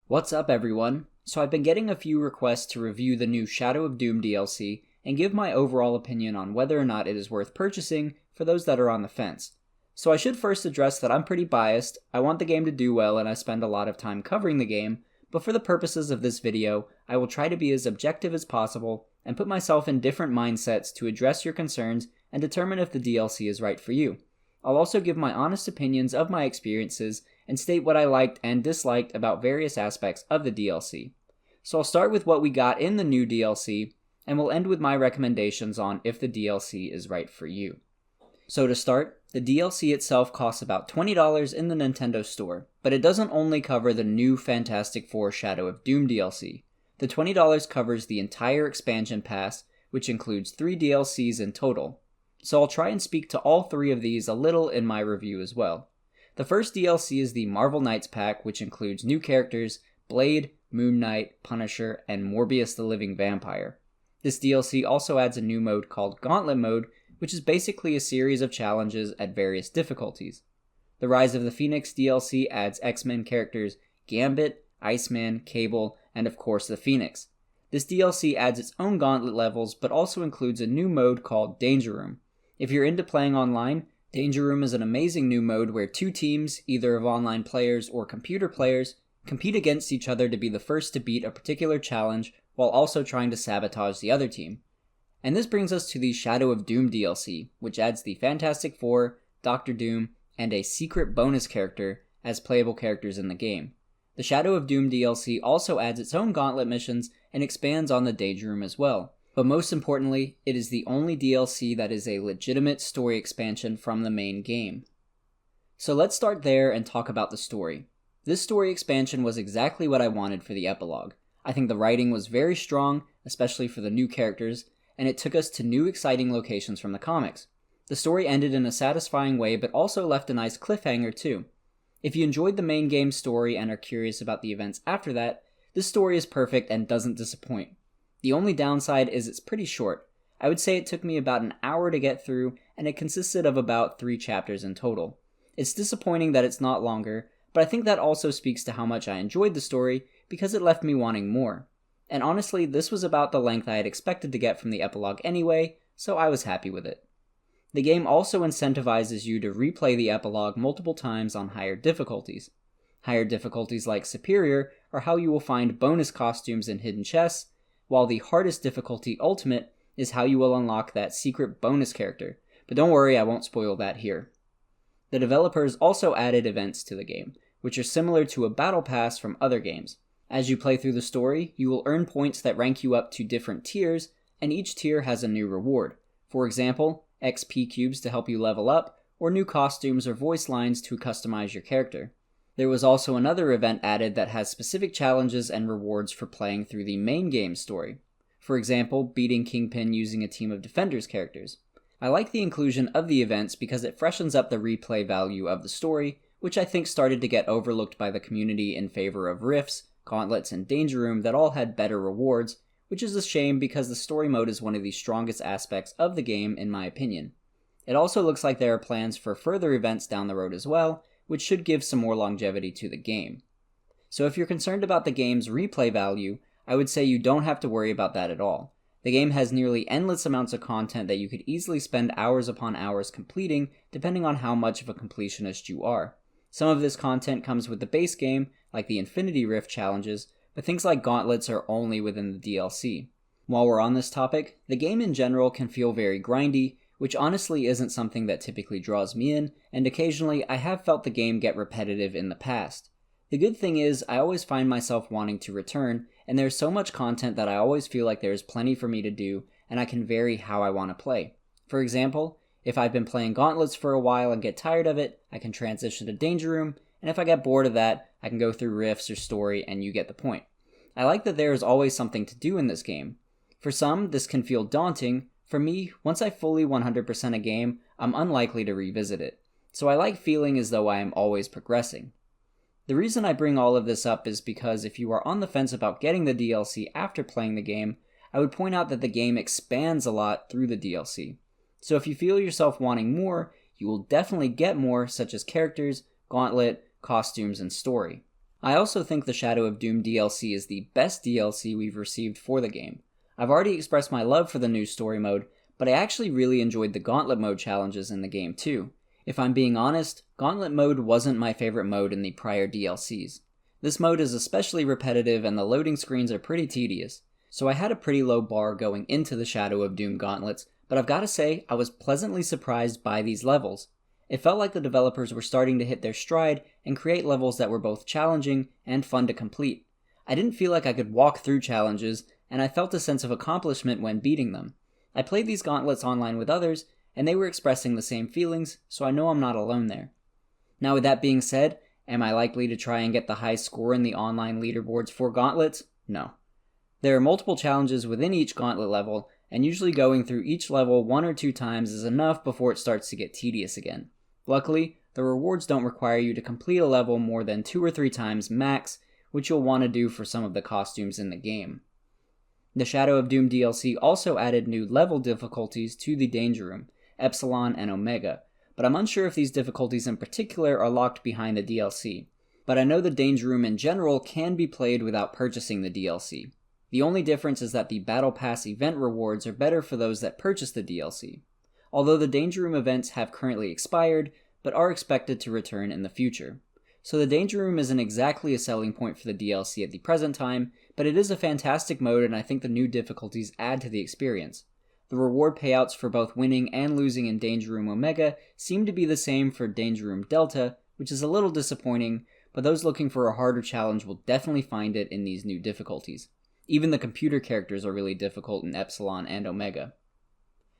What's up, everyone? So I've been getting a few requests to review the new Shadow of Doom DLC and give my overall opinion on whether or not it is worth purchasing for those that are on the fence. So I should first address that I'm pretty biased. I want the game to do well and I spend a lot of time covering the game, but for the purposes of this video, I will try to be as objective as possible and put myself in different mindsets to address your concerns and determine if the DLC is right for you. I'll also give my honest opinions of my experiences and state what I liked and disliked about various aspects of the DLC. So I'll start with what we got in the new DLC, and we'll end with my recommendations on if the DLC is right for you. So to start, the DLC itself costs about $20 in the Nintendo Store, but it doesn't only cover the new Fantastic Four Shadow of Doom DLC. The $20 covers the entire expansion pass, which includes 3 DLCs in total. So I'll try and speak to all 3 of these a little in my review as well. The first DLC is the Marvel Knights pack, which includes new characters Blade, Moon Knight, Punisher, and Morbius the Living Vampire. This DLC also adds a new mode called Gauntlet Mode, which is basically a series of challenges at various difficulties. The Rise of the Phoenix DLC adds X-Men characters Gambit, Iceman, Cable, and of course the Phoenix. This DLC adds its own gauntlet levels, but also includes a new mode called Danger Room. If you're into playing online, Danger Room is an amazing new mode where 2 teams, either of online players or computer players, compete against each other to be the first to beat a particular challenge while also trying to sabotage the other team. And this brings us to the Shadow of Doom DLC, which adds the Fantastic Four, Doctor Doom, and a secret bonus character as playable characters in the game. The Shadow of Doom DLC also adds its own gauntlet missions and expands on the Danger Room as well. But most importantly, it is the only DLC that is a legitimate story expansion from the main game. So let's start there and talk about the story. This story expansion was exactly what I wanted for the epilogue. I think the writing was very strong, especially for the new characters, and it took us to new exciting locations from the comics. The story ended in a satisfying way, but also left a nice cliffhanger too. If you enjoyed the main game story and are curious about the events after that, this story is perfect and doesn't disappoint. The only downside is it's pretty short. I would say it took me about an hour to get through, and it consisted of about 3 chapters in total. It's disappointing that it's not longer, but I think that also speaks to how much I enjoyed the story because it left me wanting more. And honestly, this was about the length I had expected to get from the epilogue anyway, so I was happy with it. The game also incentivizes you to replay the epilogue multiple times on higher difficulties. Higher difficulties like Superior are how you will find bonus costumes and hidden chests, while the hardest difficulty, Ultimate, is how you will unlock that secret bonus character. But don't worry, I won't spoil that here. The developers also added events to the game, which are similar to a battle pass from other games. As you play through the story, you will earn points that rank you up to different tiers, and each tier has a new reward. For example, XP cubes to help you level up, or new costumes or voice lines to customize your character. There was also another event added that has specific challenges and rewards for playing through the main game story. For example, beating Kingpin using a team of Defenders characters. I like the inclusion of the events because it freshens up the replay value of the story, which I think started to get overlooked by the community in favor of Rifts, Gauntlets, and Danger Room that all had better rewards, which is a shame because the story mode is one of the strongest aspects of the game in my opinion. It also looks like there are plans for further events down the road as well, which should give some more longevity to the game. So if you're concerned about the game's replay value, I would say you don't have to worry about that at all. The game has nearly endless amounts of content that you could easily spend hours upon hours completing, depending on how much of a completionist you are. Some of this content comes with the base game, like the Infinity Rift challenges, but things like Gauntlets are only within the DLC. While we're on this topic, the game in general can feel very grindy, which honestly isn't something that typically draws me in, and occasionally I have felt the game get repetitive in the past. The good thing is, I always find myself wanting to return, and there's so much content that I always feel like there's plenty for me to do, and I can vary how I want to play. For example, if I've been playing Gauntlets for a while and get tired of it, I can transition to Danger Room, and if I get bored of that, I can go through Rifts or Story, and you get the point. I like that there is always something to do in this game. For some, this can feel daunting. For me, once I fully 100% a game, I'm unlikely to revisit it. So I like feeling as though I am always progressing. The reason I bring all of this up is because if you are on the fence about getting the DLC after playing the game, I would point out that the game expands a lot through the DLC. So if you feel yourself wanting more, you will definitely get more, such as characters, Gauntlet, costumes, and story. I also think the Shadow of Doom DLC is the best DLC we've received for the game. I've already expressed my love for the new story mode, but I actually really enjoyed the Gauntlet mode challenges in the game too. If I'm being honest, Gauntlet mode wasn't my favorite mode in the prior DLCs. This mode is especially repetitive and the loading screens are pretty tedious, so I had a pretty low bar going into the Shadow of Doom Gauntlets, but I've gotta say, I was pleasantly surprised by these levels. It felt like the developers were starting to hit their stride and create levels that were both challenging and fun to complete. I didn't feel like I could walk through challenges, and I felt a sense of accomplishment when beating them. I played these gauntlets online with others, and they were expressing the same feelings, so I know I'm not alone there. Now with that being said, am I likely to try and get the high score in the online leaderboards for gauntlets? No. There are multiple challenges within each gauntlet level, and usually going through each level 1 or 2 times is enough before it starts to get tedious again. Luckily, the rewards don't require you to complete a level more than 2 or 3 times max, which you'll want to do for some of the costumes in the game. The Shadow of Doom DLC also added new level difficulties to the Danger Room, Epsilon and Omega, but I'm unsure if these difficulties in particular are locked behind the DLC. But I know the Danger Room in general can be played without purchasing the DLC. The only difference is that the Battle Pass event rewards are better for those that purchase the DLC. Although the Danger Room events have currently expired, but are expected to return in the future. So the Danger Room isn't exactly a selling point for the DLC at the present time, but it is a fantastic mode and I think the new difficulties add to the experience. The reward payouts for both winning and losing in Danger Room Omega seem to be the same for Danger Room Delta, which is a little disappointing, but those looking for a harder challenge will definitely find it in these new difficulties. Even the computer characters are really difficult in Epsilon and Omega.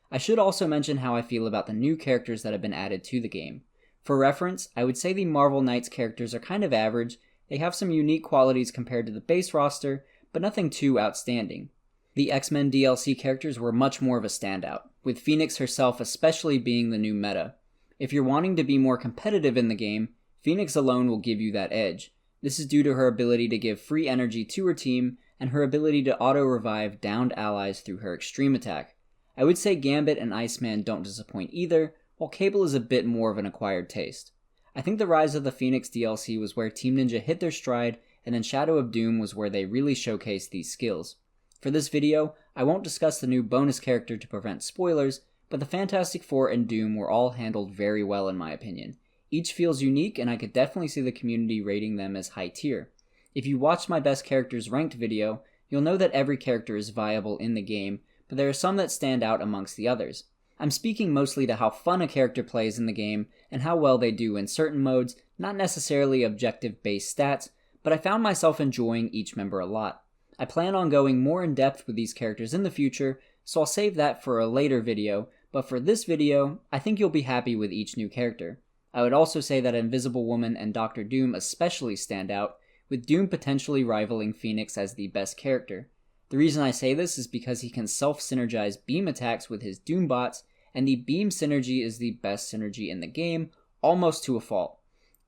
I should also mention how I feel about the new characters that have been added to the game. For reference, I would say the Marvel Knights characters are kind of average. They have some unique qualities compared to the base roster, but nothing too outstanding. The X-Men DLC characters were much more of a standout, with Phoenix herself especially being the new meta. If you're wanting to be more competitive in the game, Phoenix alone will give you that edge. This is due to her ability to give free energy to her team, and her ability to auto-revive downed allies through her extreme attack. I would say Gambit and Iceman don't disappoint either, while Cable is a bit more of an acquired taste. I think the Rise of the Phoenix DLC was where Team Ninja hit their stride, and then Shadow of Doom was where they really showcased these skills. For this video, I won't discuss the new bonus character to prevent spoilers, but the Fantastic Four and Doom were all handled very well in my opinion. Each feels unique, and I could definitely see the community rating them as high tier. If you watched my best characters ranked video, you'll know that every character is viable in the game, but there are some that stand out amongst the others. I'm speaking mostly to how fun a character plays in the game and how well they do in certain modes, not necessarily objective-based stats, but I found myself enjoying each member a lot. I plan on going more in depth with these characters in the future, so I'll save that for a later video, but for this video, I think you'll be happy with each new character. I would also say that Invisible Woman and Dr. Doom especially stand out, with Doom potentially rivaling Phoenix as the best character. The reason I say this is because he can self-synergize beam attacks with his Doom bots, and the beam synergy is the best synergy in the game, almost to a fault.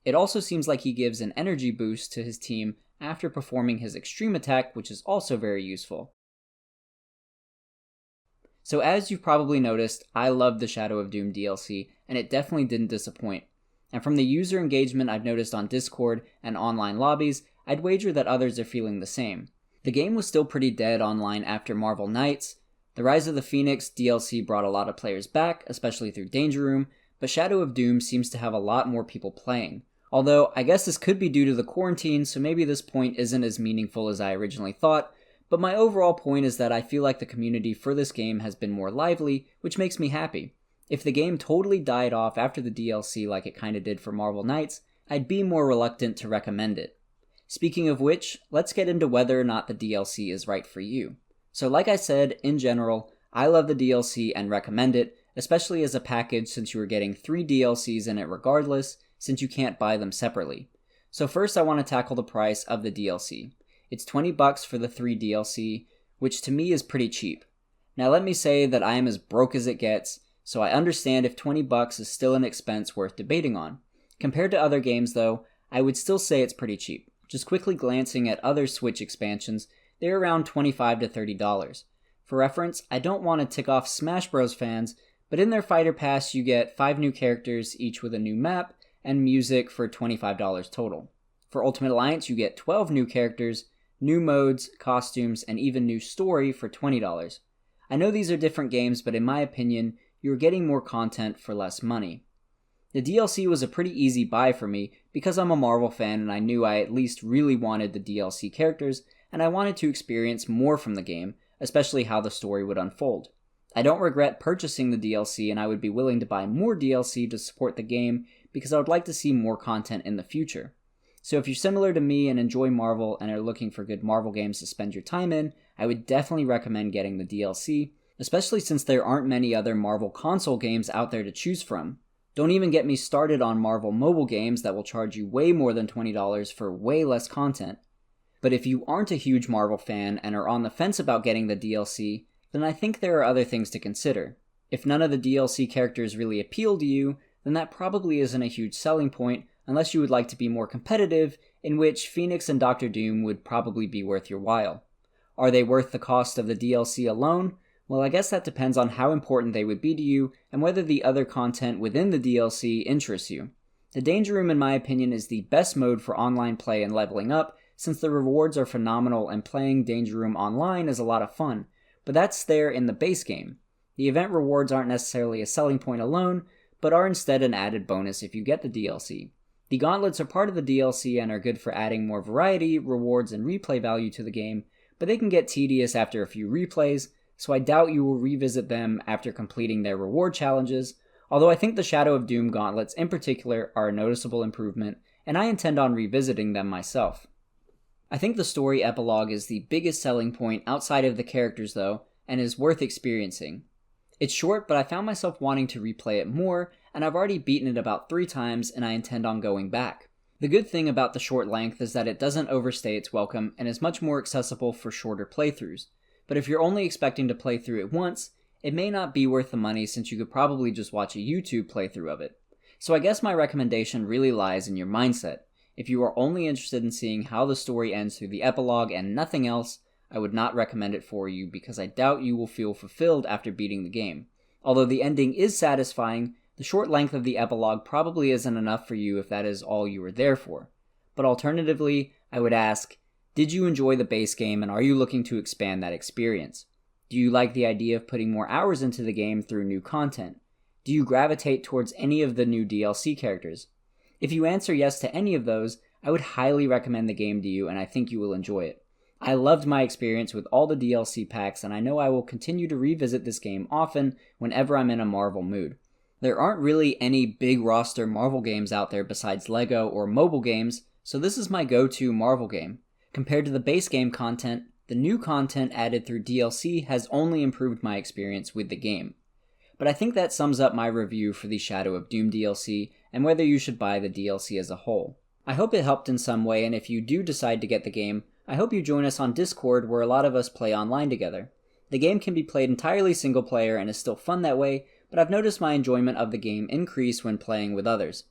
It also seems like he gives an energy boost to his team after performing his extreme attack, which is also very useful. So as you've probably noticed, I loved the Shadow of Doom DLC, and it definitely didn't disappoint. And from the user engagement I've noticed on Discord and online lobbies, I'd wager that others are feeling the same. The game was still pretty dead online after Marvel Knights. The Rise of the Phoenix DLC brought a lot of players back, especially through Danger Room, but Shadow of Doom seems to have a lot more people playing. Although, I guess this could be due to the quarantine, so maybe this point isn't as meaningful as I originally thought, but my overall point is that I feel like the community for this game has been more lively, which makes me happy. If the game totally died off after the DLC like it kinda did for Marvel Knights, I'd be more reluctant to recommend it. Speaking of which, let's get into whether or not the DLC is right for you. So like I said, in general, I love the DLC and recommend it, especially as a package since you are getting 3 DLCs in it regardless, since you can't buy them separately. So first I want to tackle the price of the DLC. It's $20 for the 3 DLC, which to me is pretty cheap. Now let me say that I am as broke as it gets, so I understand if $20 is still an expense worth debating on. Compared to other games though, I would still say it's pretty cheap. Just quickly glancing at other Switch expansions, they're around $25 to $30. For reference, I don't want to tick off Smash Bros fans, but in their Fighter Pass you get 5 new characters, each with a new map, and music for $25 total. For Ultimate Alliance, you get 12 new characters, new modes, costumes, and even new story for $20. I know these are different games, but in my opinion, you're getting more content for less money. The DLC was a pretty easy buy for me because I'm a Marvel fan and I knew I at least really wanted the DLC characters, and I wanted to experience more from the game, especially how the story would unfold. I don't regret purchasing the DLC, and I would be willing to buy more DLC to support the game because I would like to see more content in the future. So if you're similar to me and enjoy Marvel and are looking for good Marvel games to spend your time in, I would definitely recommend getting the DLC, especially since there aren't many other Marvel console games out there to choose from. Don't even get me started on Marvel mobile games that will charge you way more than $20 for way less content. But if you aren't a huge Marvel fan and are on the fence about getting the DLC, then I think there are other things to consider. If none of the DLC characters really appeal to you, then that probably isn't a huge selling point unless you would like to be more competitive, in which Phoenix and Doctor Doom would probably be worth your while. Are they worth the cost of the DLC alone? Well, I guess that depends on how important they would be to you and whether the other content within the DLC interests you. The Danger Room, in my opinion, is the best mode for online play and leveling up, since the rewards are phenomenal and playing Danger Room online is a lot of fun, but that's there in the base game. The event rewards aren't necessarily a selling point alone, but are instead an added bonus if you get the DLC. The gauntlets are part of the DLC and are good for adding more variety, rewards, and replay value to the game, but they can get tedious after a few replays, so I doubt you will revisit them after completing their reward challenges, although I think the Shadow of Doom gauntlets in particular are a noticeable improvement, and I intend on revisiting them myself. I think the story epilogue is the biggest selling point outside of the characters though, and is worth experiencing. It's short, but I found myself wanting to replay it more, and I've already beaten it about 3 times and I intend on going back. The good thing about the short length is that it doesn't overstay its welcome and is much more accessible for shorter playthroughs. But if you're only expecting to play through it once, it may not be worth the money since you could probably just watch a YouTube playthrough of it. So I guess my recommendation really lies in your mindset. If you are only interested in seeing how the story ends through the epilogue and nothing else, I would not recommend it for you because I doubt you will feel fulfilled after beating the game. Although the ending is satisfying, the short length of the epilogue probably isn't enough for you if that is all you were there for. But alternatively, I would ask, did you enjoy the base game and are you looking to expand that experience? Do you like the idea of putting more hours into the game through new content? Do you gravitate towards any of the new DLC characters? If you answer yes to any of those, I would highly recommend the game to you and I think you will enjoy it. I loved my experience with all the DLC packs and I know I will continue to revisit this game often whenever I'm in a Marvel mood. There aren't really any big roster Marvel games out there besides LEGO or mobile games, so this is my go-to Marvel game. Compared to the base game content, the new content added through DLC has only improved my experience with the game. But I think that sums up my review for the Shadow of Doom DLC and whether you should buy the DLC as a whole. I hope it helped in some way, and if you do decide to get the game, I hope you join us on Discord where a lot of us play online together. The game can be played entirely single player and is still fun that way, but I've noticed my enjoyment of the game increase when playing with others.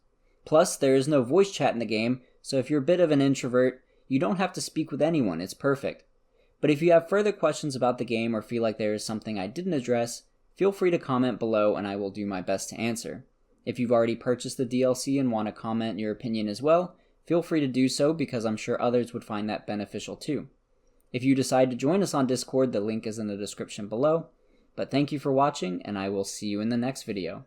Plus, there is no voice chat in the game, so if you're a bit of an introvert, you don't have to speak with anyone, it's perfect. But if you have further questions about the game or feel like there is something I didn't address, feel free to comment below and I will do my best to answer. If you've already purchased the DLC and want to comment your opinion as well, feel free to do so because I'm sure others would find that beneficial too. If you decide to join us on Discord, the link is in the description below. But thank you for watching, and I will see you in the next video.